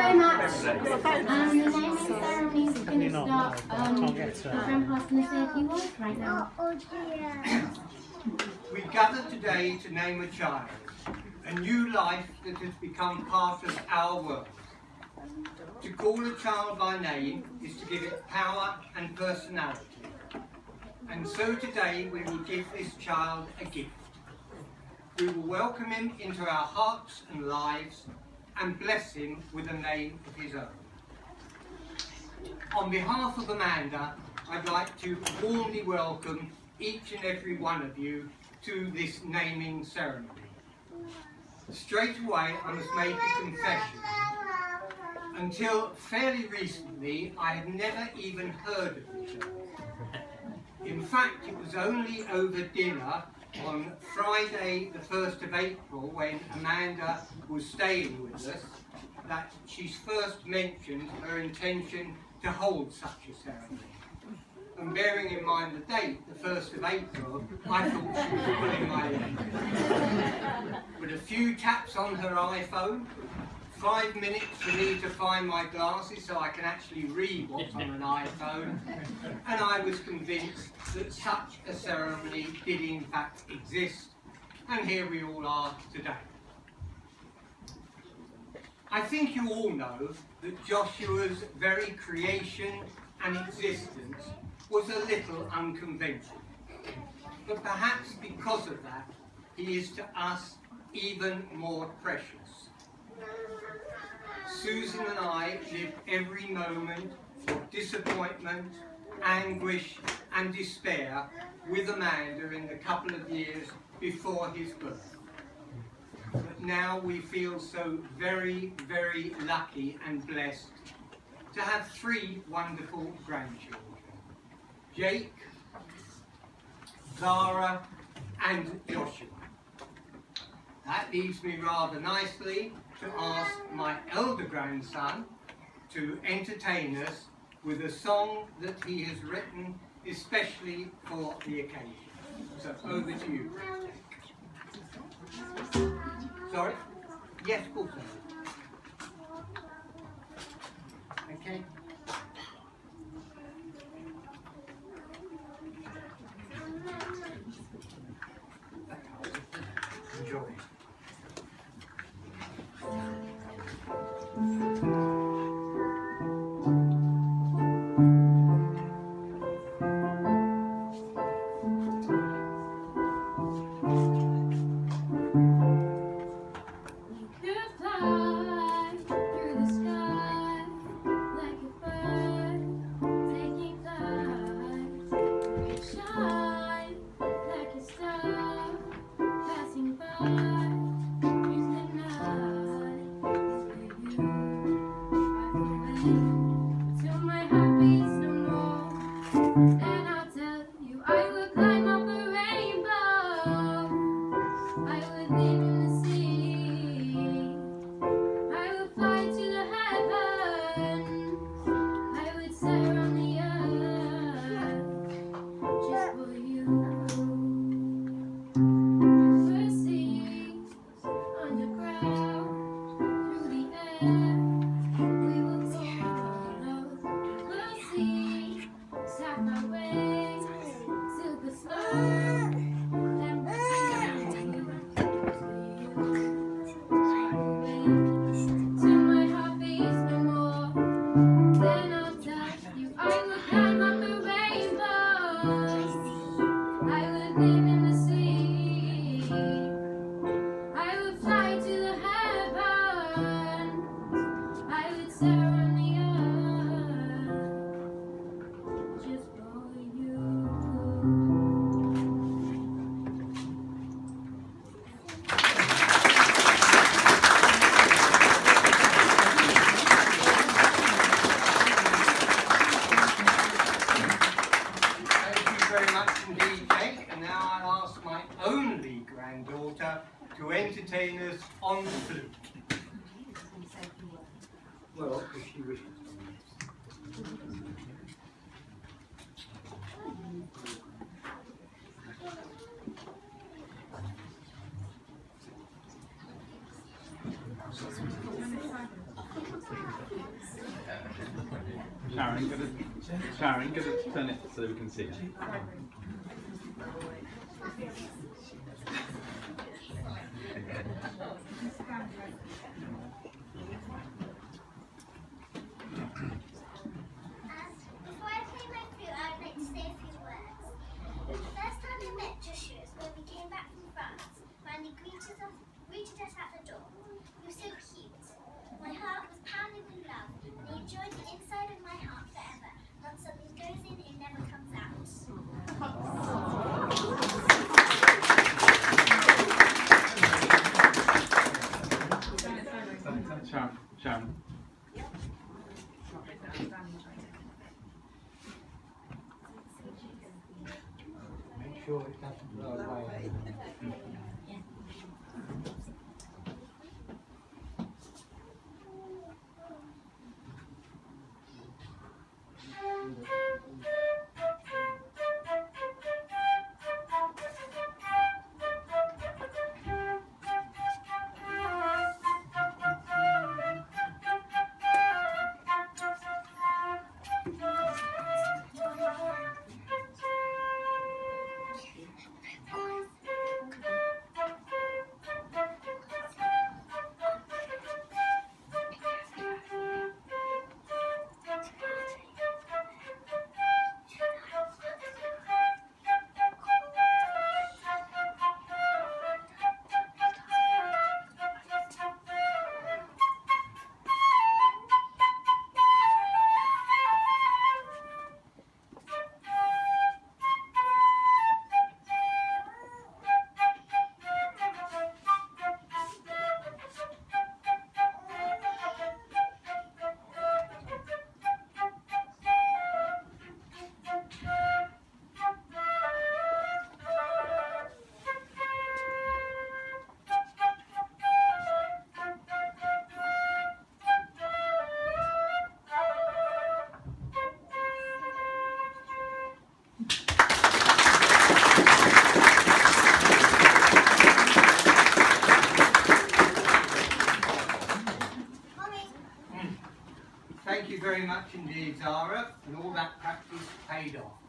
very much. The naming ceremony is going to start. Grandpa's going to say a few words right now. We gather today to name a child, a new life that has become part of our world. To call a child by name is to give it power and personality. And so today we will give this child a gift. We will welcome him into our hearts and lives and bless him with a name of his own. On behalf of Amanda, I'd like to warmly welcome each and every one of you to this naming ceremony. Straight away, I must make a confession. Until fairly recently, I had never even heard of the child. In fact, it was only over dinner on Friday the 1st of April, when Amanda was staying with us, that she first mentioned her intention to hold such a ceremony. And bearing in mind the date, the 1st of April, I thought she was pulling my leg. With a few taps on her iPhone, 5 minutes for me to find my glasses so I can actually read what's on an iPhone, and I was convinced that such a ceremony did in fact exist, and here we all are today. I think you all know that Joshua's very creation and existence was a little unconventional, but perhaps because of that, he is to us even more precious. Susan and I lived every moment of disappointment, anguish and despair with Amanda in the couple of years before his birth. But now we feel so very, very lucky and blessed to have 3 wonderful grandchildren. Jake, Zara and Joshua. That leaves me rather nicely to ask my elder grandson to entertain us with a song that he has written especially for the occasion. So over to you. Sorry? Yes, of course. Okay. Enjoy. To entertain us on the flute. Well, if she wishes. Sharon, get it, turn it so we can see it. Before I play my flute, I'd like to say a few words. The first time I met Joshua was when we came back from France. Randy greeted us at the door. He was so cute. My heart was pounding with love, and he enjoyed the inside of my heart forever. Once something goes in, it never comes out. Sharon. Make sure it doesn't blow away. Thank you very much indeed, Zara, and all that practice paid off.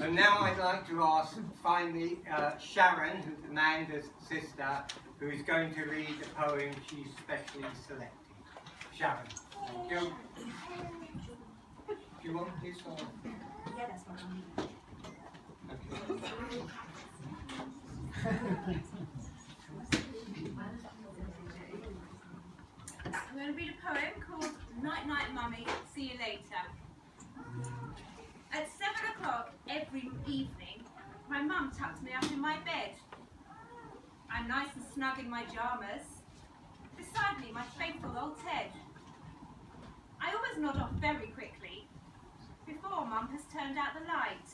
And now I'd like to ask finally Sharon, who's Amanda's sister, who is going to read the poem she's specially selected. Sharon, thank you. Do you want this or? Yeah, that's what I need. Okay. I'm going to read a poem called Night Night Mummy, See You Later. At 7 o'clock every evening, my mum tucks me up in my bed. I'm nice and snug in my pyjamas. Beside me, my faithful old Ted. I always nod off very quickly, before Mum has turned out the light.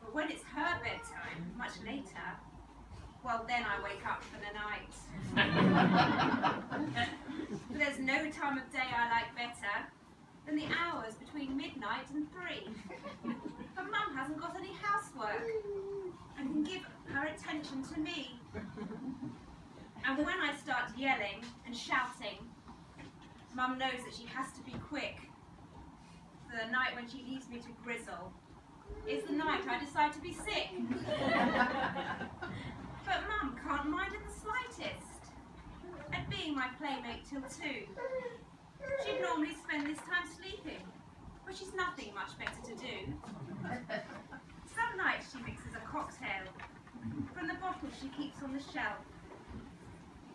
But when it's her bedtime, much later, well then I wake up for the night. But there's no time of day I like better than the hours between midnight and 3. But Mum hasn't got any housework and can give her attention to me. And when I start yelling and shouting, Mum knows that she has to be quick. For the night when she leaves me to grizzle is the night I decide to be sick. But Mum can't mind in the slightest at being my playmate till 2. She'd normally spend this time sleeping, but she's nothing much better to do. Some nights she mixes a cocktail from the bottle she keeps on the shelf,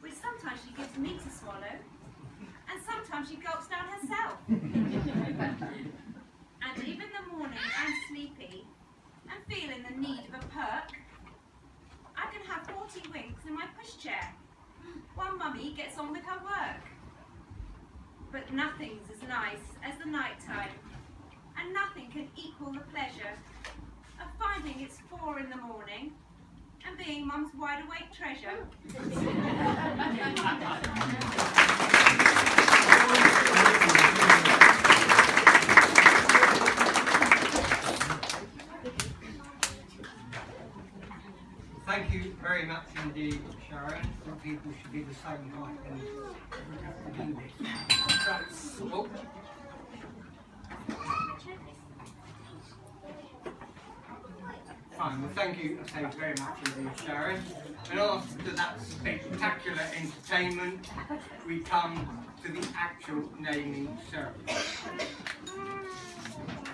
which sometimes she gives me to swallow, and sometimes she gulps down herself. And even in the morning I'm sleepy and feeling the need of a perk, I can have 40 winks in my pushchair while Mummy gets on with her work. But nothing's as nice as the night time, and nothing can equal the pleasure of finding it's 4 in the morning and being Mum's wide awake treasure. Thank you very much indeed, Sharon. I think people should be the same height and have to do this. Oh. time. Well, thank you very much indeed, Sharon. And after that spectacular entertainment, we come to the actual naming ceremony.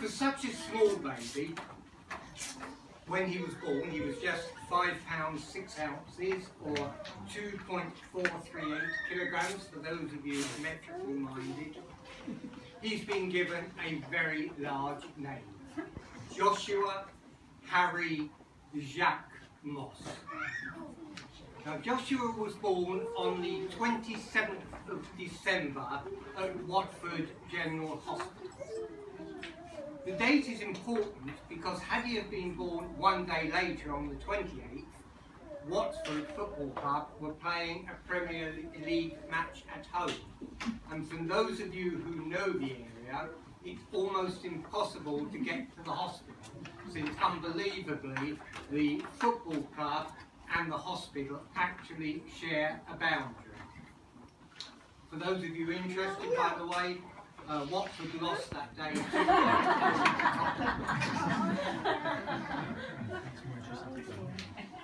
For such a small baby, when he was born, he was just 5 pounds 6 ounces, or 2.438 kilograms, for those of you metrically minded. He's been given a very large name: Joshua Harry Jacques Moss. Now, Joshua was born on the 27th of December at Watford General Hospital. The date is important because had he have been born one day later on the 28th, Watford Football Club were playing a Premier League match at home. And from those of you who know the area, it's almost impossible to get to the hospital, since unbelievably the football club and the hospital actually share a boundary. For those of you interested, by the way, Watford lost that day.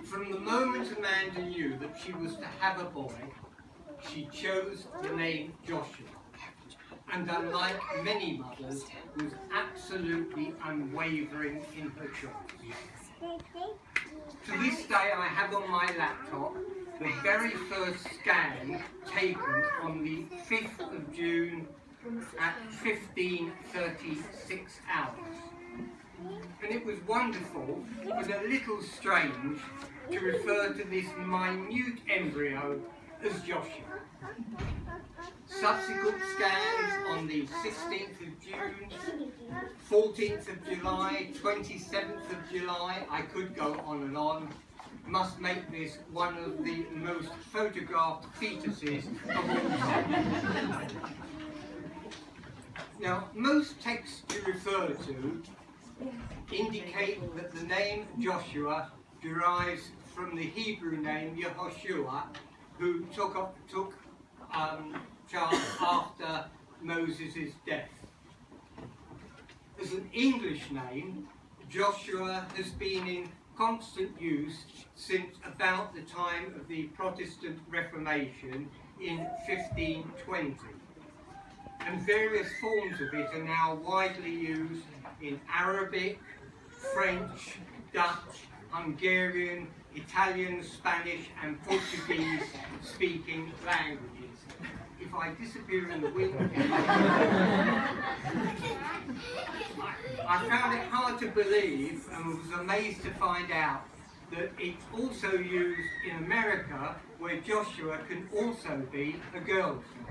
From the moment Amanda knew that she was to have a boy, she chose the name Joshua, and unlike many mothers, was absolutely unwavering in her choice. To this day, I have on my laptop the very first scan taken on the 5th of June at 15:36 hours. And it was wonderful, but a little strange, to refer to this minute embryo as Joshua. Subsequent scans on the 16th of June, 14th of July, 27th of July, I could go on and on, must make this one of the most photographed fetuses of all time. Now, most texts you refer to indicate that the name Joshua derives from the Hebrew name Yehoshua, who took charge after Moses' death. As an English name, Joshua has been in constant use since about the time of the Protestant Reformation in 1520. And various forms of it are now widely used in Arabic, French, Dutch, Hungarian, Italian, Spanish and Portuguese speaking languages. If I disappear in the wind, I found it hard to believe and was amazed to find out that it's also used in America, where Joshua can also be a girl's name.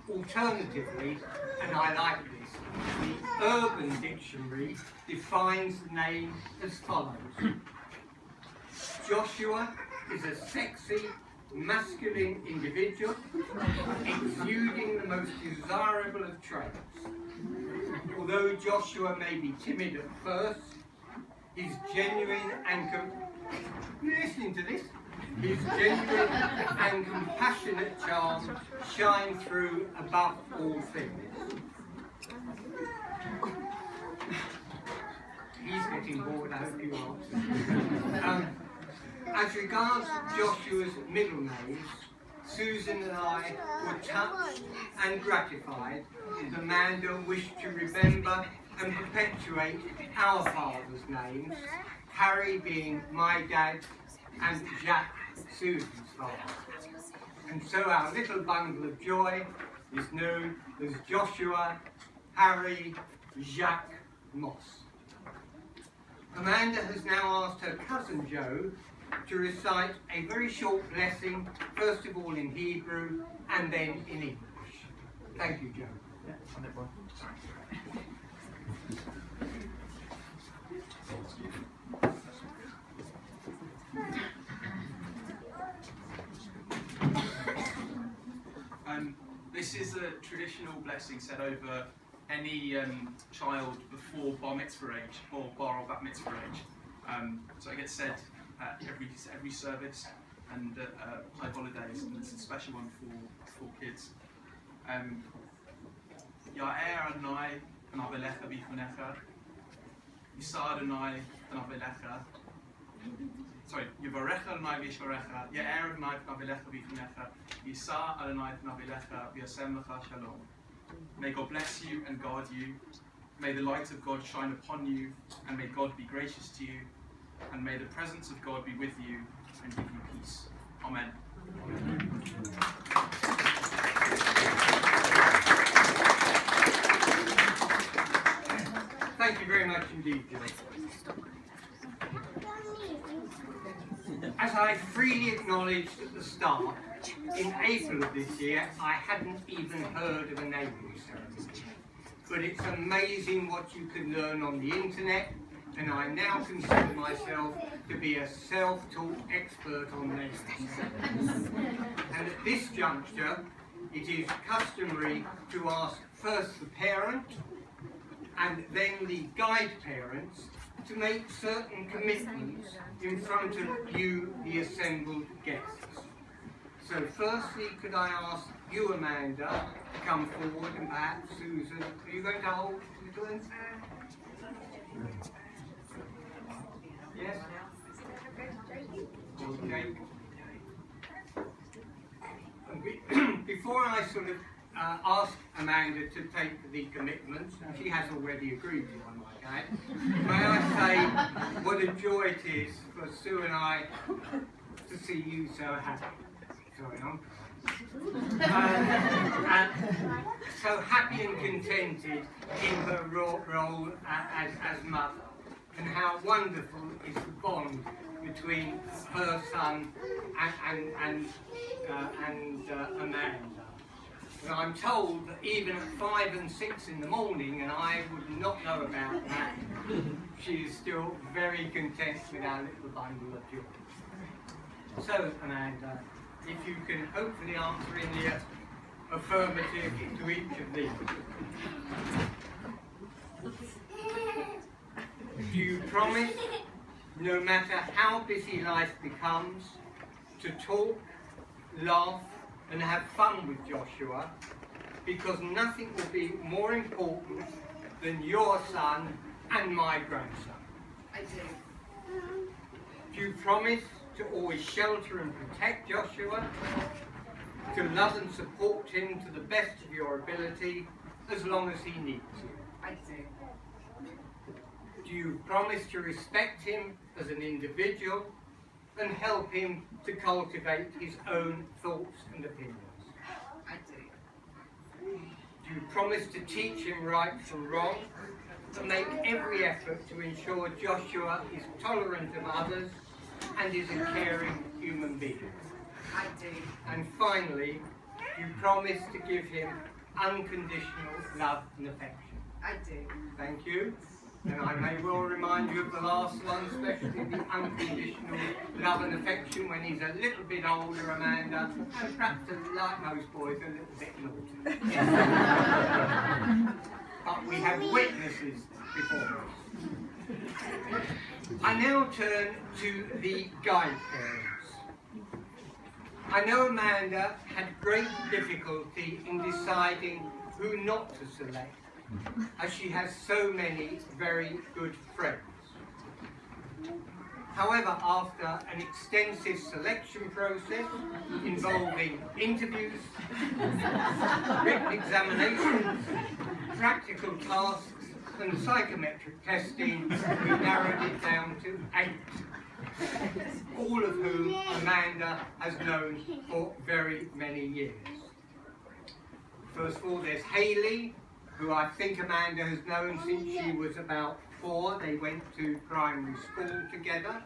Alternatively, and I like this, the Urban Dictionary defines the name as follows: Joshua is a sexy, masculine individual exuding the most desirable of traits. Although Joshua may be timid at first, his genuine and his genuine and compassionate charm shine through above all things. He's getting bored, I hope you are. As regards Joshua's middle names, Susan and I were touched and gratified that Amanda wished to remember and perpetuate our father's names, Harry being my dad and Jacques Susan's father. And so our little bundle of joy is known as Joshua Harry Jacques Moss. Amanda has now asked her cousin Joe to recite a very short blessing, first of all in Hebrew and then in English. Thank you, Joe. This is a traditional blessing said over any child before bar mitzvah age or bar or bat mitzvah age. So it gets said at every service and high holidays, and it's a special one for kids. Ya'er Adonai v'navelecha b'ifnecha, Yisa Adonai v'navelecha. Sorry, Yivarecha Adonai v'yishmerecha, Ye'er Adonai v'navelecha v'yichunecha, Yisa Adonai v'navelecha v'yasem lecha shalom. May God bless you and guard you. May the light of God shine upon you, and may God be gracious to you, and may the presence of God be with you and give you peace. Amen. Thank you very much indeed, John. As I freely acknowledged at the start, in April of this year, I hadn't even heard of a naming ceremony. But it's amazing what you can learn on the internet, and I now consider myself to be a self-taught expert on naming ceremonies. And at this juncture, it is customary to ask first the parent and then the guide parents to make certain commitments in front of you, the assembled guests. So firstly, could I ask you, Amanda, to come forward, and perhaps Susan, are you going to hold the little? Yes? Okay. Before I sort of ask Amanda to take the commitments, and she has already agreed to one like that, may I say what a joy it is for Sue and I to see you so happy. Sorry, I'm so happy and contented in her role as mother, and how wonderful is the bond between her son and Amanda. And I'm told that even at 5 and 6 in the morning, and I would not know about that, she is still very content with our little bundle of joy. So, Amanda, if you can hopefully answer in the affirmative to each of these. Do you promise, no matter how busy life becomes, to talk, laugh, and have fun with Joshua, because nothing will be more important than your son and my grandson? I do. Do you promise to always shelter and protect Joshua, to love and support him to the best of your ability as long as he needs you? I do. Do you promise to respect him as an individual and help him to cultivate his own thoughts and opinions? I do. Do you promise to teach him right from wrong and make every effort to ensure Joshua is tolerant of others and is a caring human being? I do. And finally, you promise to give him unconditional love and affection? I do. Thank you. And I may well remind you of the last one, especially the unconditional love and affection when he's a little bit older, Amanda, and perhaps, like most boys, a little bit naughty. But we have witnesses before us. I now turn to the guide parents. I know Amanda had great difficulty in deciding who not to select, as she has so many very good friends. However, after an extensive selection process involving interviews, written examinations, practical tasks, and psychometric testing, we narrowed it down to 8, all of whom Amanda has known for very many years. First of all, there's Hayley, who I think Amanda has known since she was about 4. They went to primary school together.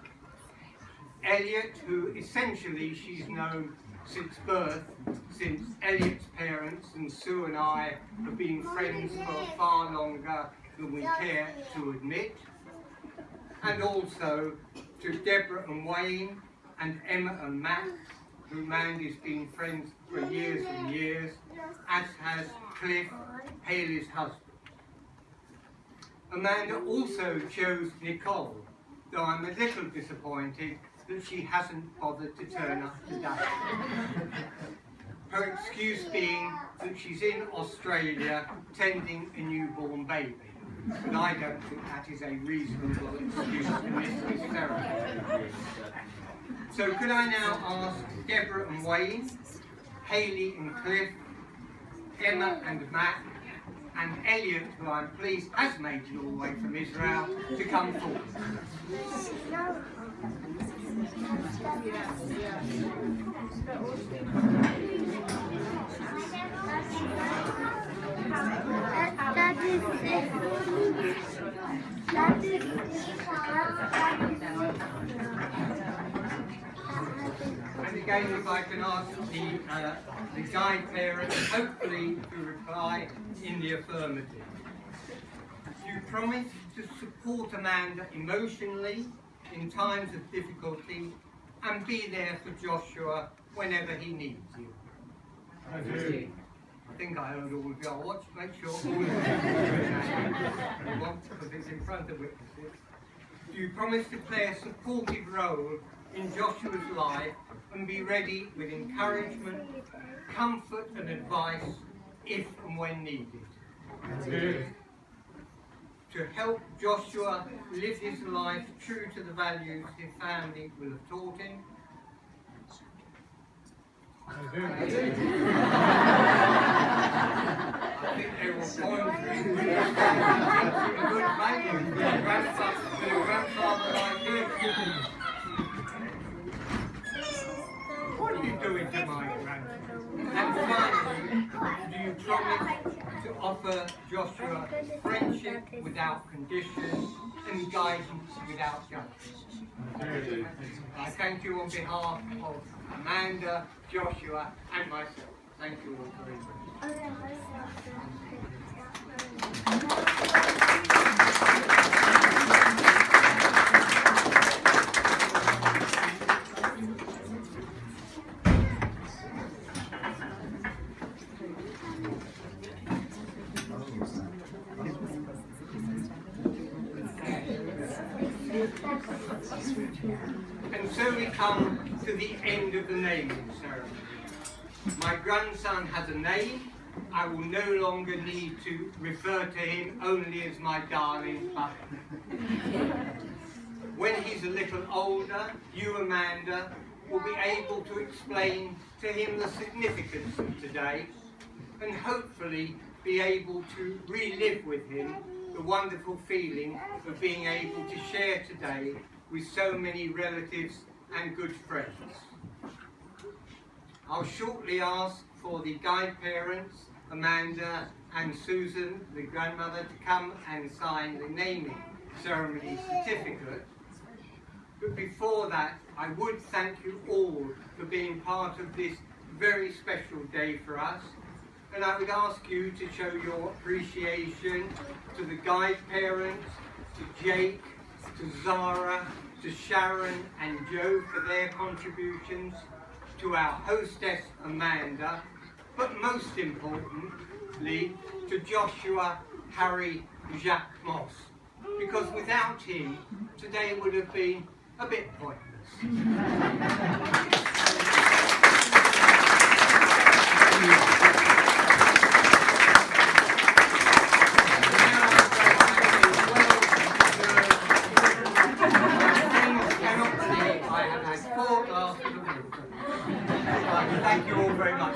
Elliot, who essentially she's known since birth, since Elliot's parents and Sue and I have been friends for far longer than we care to admit. And also to Deborah and Wayne and Emma and Matt, who Mandy's been friends for years and years, as has Cliff, Haley's husband. Amanda also chose Nicole, though I'm a little disappointed that she hasn't bothered to turn up today. Her excuse being that she's in Australia tending a newborn baby. but I don't think that is a reasonable excuse to miss this ceremony. So could I now ask Deborah and Wayne, Hayley and Cliff, Emma and Matt, and Elliot, who I'm pleased has made it all the way from Israel, to come forward. And again, if I can ask the guide parents, hopefully to reply in the affirmative. Do you promise to support Amanda emotionally in times of difficulty and be there for Joshua whenever he needs you? I do. I think I heard all of you. I'll watch, make sure all of you because it's in front of witnesses. Do you promise to play a supportive role in Joshua's life and be ready with encouragement, comfort and advice if and when needed? I do. To help Joshua live his life true to the values his family will have taught him? I do. I think they were pondering a good value for a grandfather like you. What are you doing to my grandson? And finally, do you promise to offer Joshua friendship without conditions and guidance without judgment? I thank you on behalf of Amanda, Joshua, and myself. Thank you all very much. And so we come to the end of the naming ceremony. My grandson has a name. I will no longer need to refer to him only as my darling puppy. When he's a little older, you, Amanda, will be able to explain to him the significance of today and hopefully be able to relive with him the wonderful feeling of being able to share today with so many relatives and good friends. I'll shortly ask for the guide parents, Amanda and Susan, the grandmother, to come and sign the naming ceremony certificate. But before that, I would thank you all for being part of this very special day for us. And I would ask you to show your appreciation to the guide parents, to Jake, to Zara, to Sharon and Joe for their contributions, to our hostess Amanda, but most importantly to Joshua, Harry, Jacques Moss, because without him today would have been a bit pointless. Thank you all very much.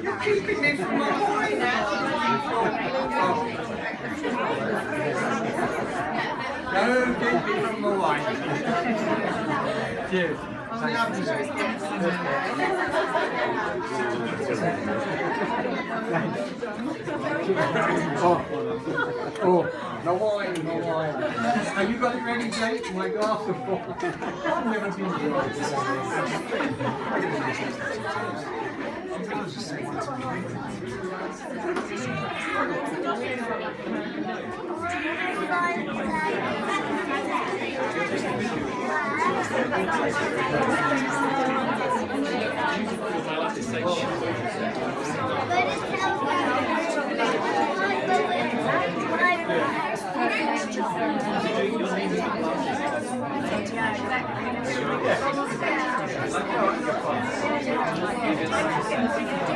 You're keeping me from my boy now. Don't keep me from my wife. Cheers. Oh, no wine, no wine. Have you got it ready, Jake? My glass of water. I've never been Yeah.